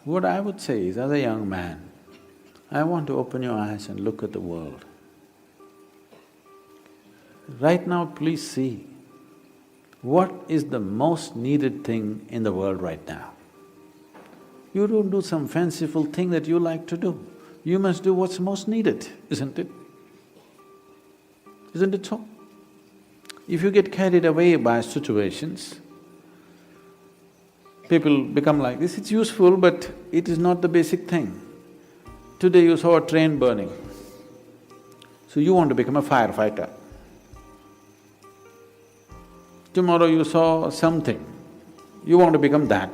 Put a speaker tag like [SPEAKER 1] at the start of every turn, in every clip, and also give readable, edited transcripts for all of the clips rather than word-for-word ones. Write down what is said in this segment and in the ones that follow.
[SPEAKER 1] What I would say is, as a young man, I want to open your eyes and look at the world. Right now, please see, what is the most needed thing in the world right now? You don't do some fanciful thing that you like to do. You must do what's most needed, isn't it? Isn't it so? If you get carried away by situations, people become like this, it's useful but it is not the basic thing. Today you saw a train burning, so you want to become a firefighter. Tomorrow you saw something, you want to become that.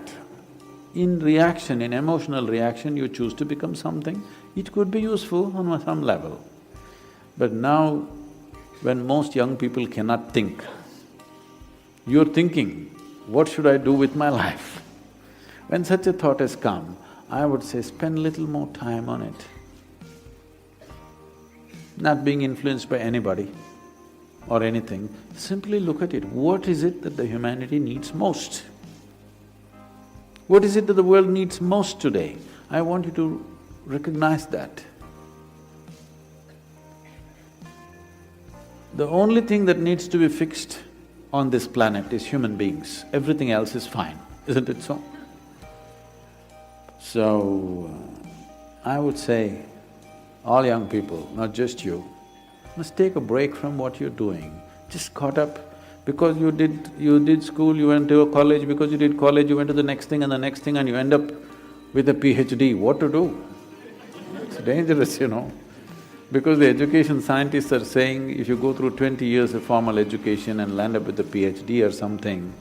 [SPEAKER 1] In reaction, in emotional reaction, you choose to become something. It could be useful on some level. But now, when most young people cannot think, you're thinking, what should I do with my life? When such a thought has come, I would say spend little more time on it. Not being influenced by anybody or anything, simply look at it. What is it that the humanity needs most? What is it that the world needs most today? I want you to recognize that. The only thing that needs to be fixed on this planet is human beings. Everything else is fine, isn't it so? So, I would say, all young people, not just you, must take a break from what you're doing. Just caught up because you did school, you went to a college, because you did college, you went to the next thing and the next thing and you end up with a PhD. What to do? It's dangerous, you know. Because the education scientists are saying if you go through 20 years of formal education and land up with a PhD or something,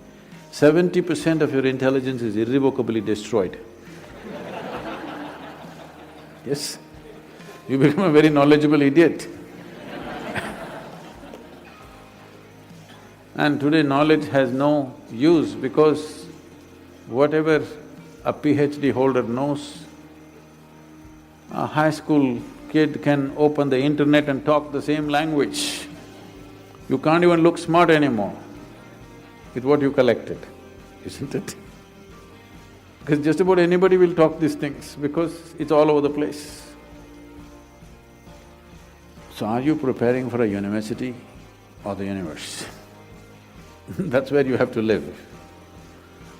[SPEAKER 1] 70% of your intelligence is irrevocably destroyed. Yes, you become a very knowledgeable idiot. And today knowledge has no use because whatever a PhD holder knows, a high school kid can open the internet and talk the same language. You can't even look smart anymore with what you collected, isn't it? Because just about anybody will talk these things because it's all over the place. So are you preparing for a university or the universe? That's where you have to live,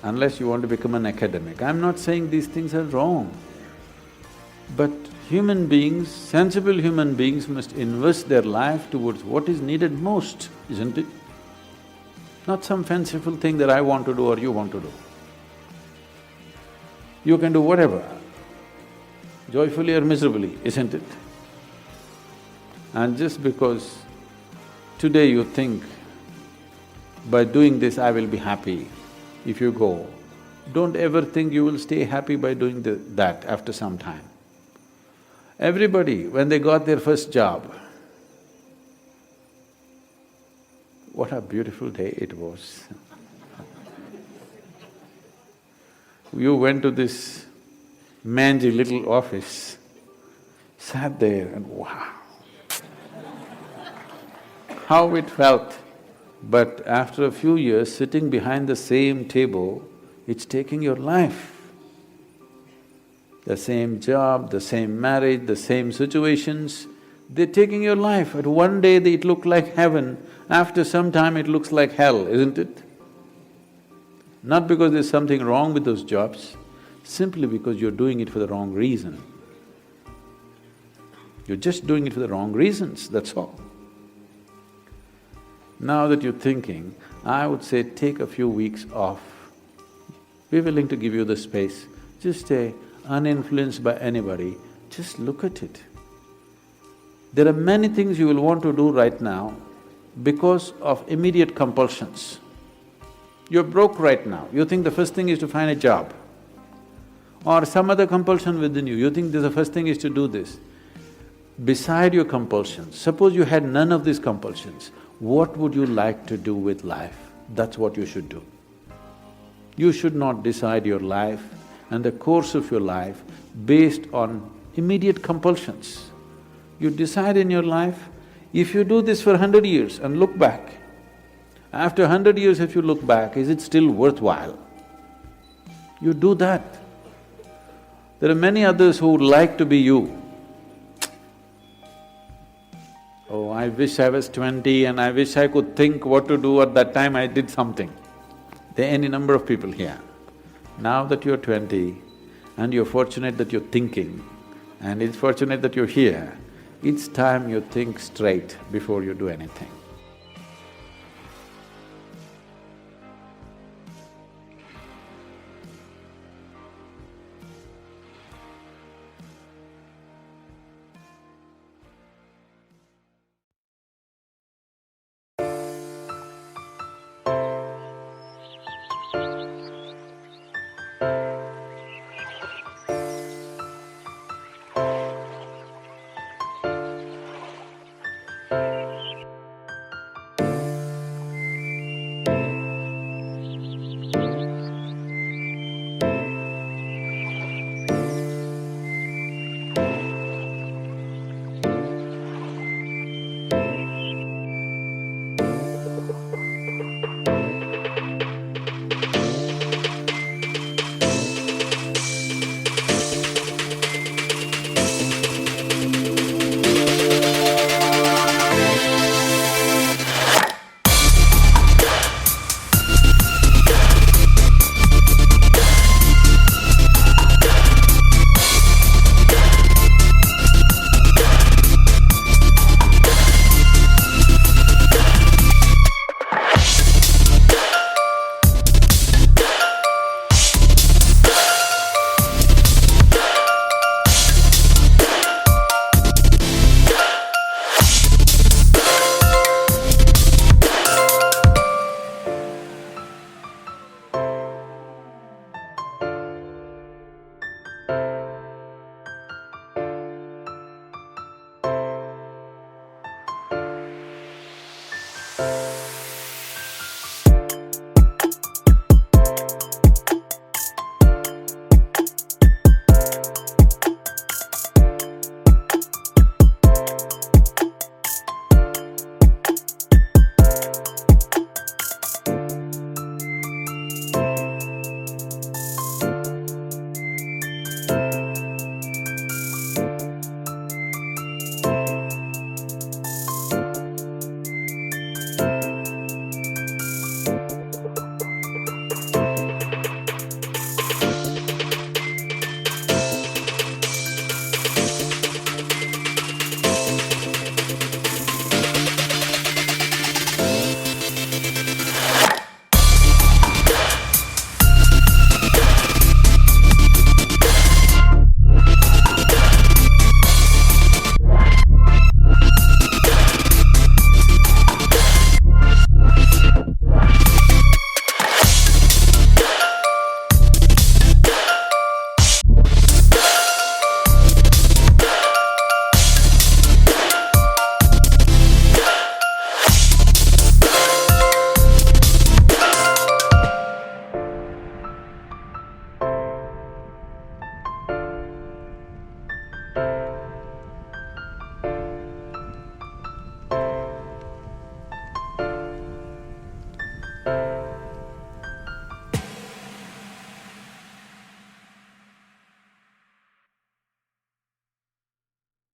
[SPEAKER 1] unless you want to become an academic. I'm not saying these things are wrong, but human beings, sensible human beings must invest their life towards what is needed most, isn't it? Not some fanciful thing that I want to do or you want to do. You can do whatever, joyfully or miserably, isn't it? And just because today you think, by doing this I will be happy, if you go, don't ever think you will stay happy by doing that after some time. Everybody, when they got their first job, what a beautiful day it was. You went to this mangy little office, sat there and wow, how it felt. But after a few years, sitting behind the same table, it's taking your life. The same job, the same marriage, the same situations, they're taking your life. At one day it looked like heaven, after some time it looks like hell, isn't it? Not because there's something wrong with those jobs, simply because you're doing it for the wrong reason. You're just doing it for the wrong reasons, that's all. Now that you're thinking, I would say take a few weeks off. Be willing to give you the space. Just stay uninfluenced by anybody, just look at it. There are many things you will want to do right now because of immediate compulsions. You're broke right now, you think the first thing is to find a job. Or some other compulsion within you, you think the first thing is to do this. Beside your compulsions, suppose you had none of these compulsions, what would you like to do with life? That's what you should do. You should not decide your life and the course of your life based on immediate compulsions. You decide in your life, if you do this for 100 years and look back, after 100 years if you look back, is it still worthwhile? You do that. There are many others who would like to be you. Oh, I wish I was 20 and I wish I could think what to do at that time I did something. There are any number of people here. Now that you're 20 and you're fortunate that you're thinking and it's fortunate that you're here, it's time you think straight before you do anything.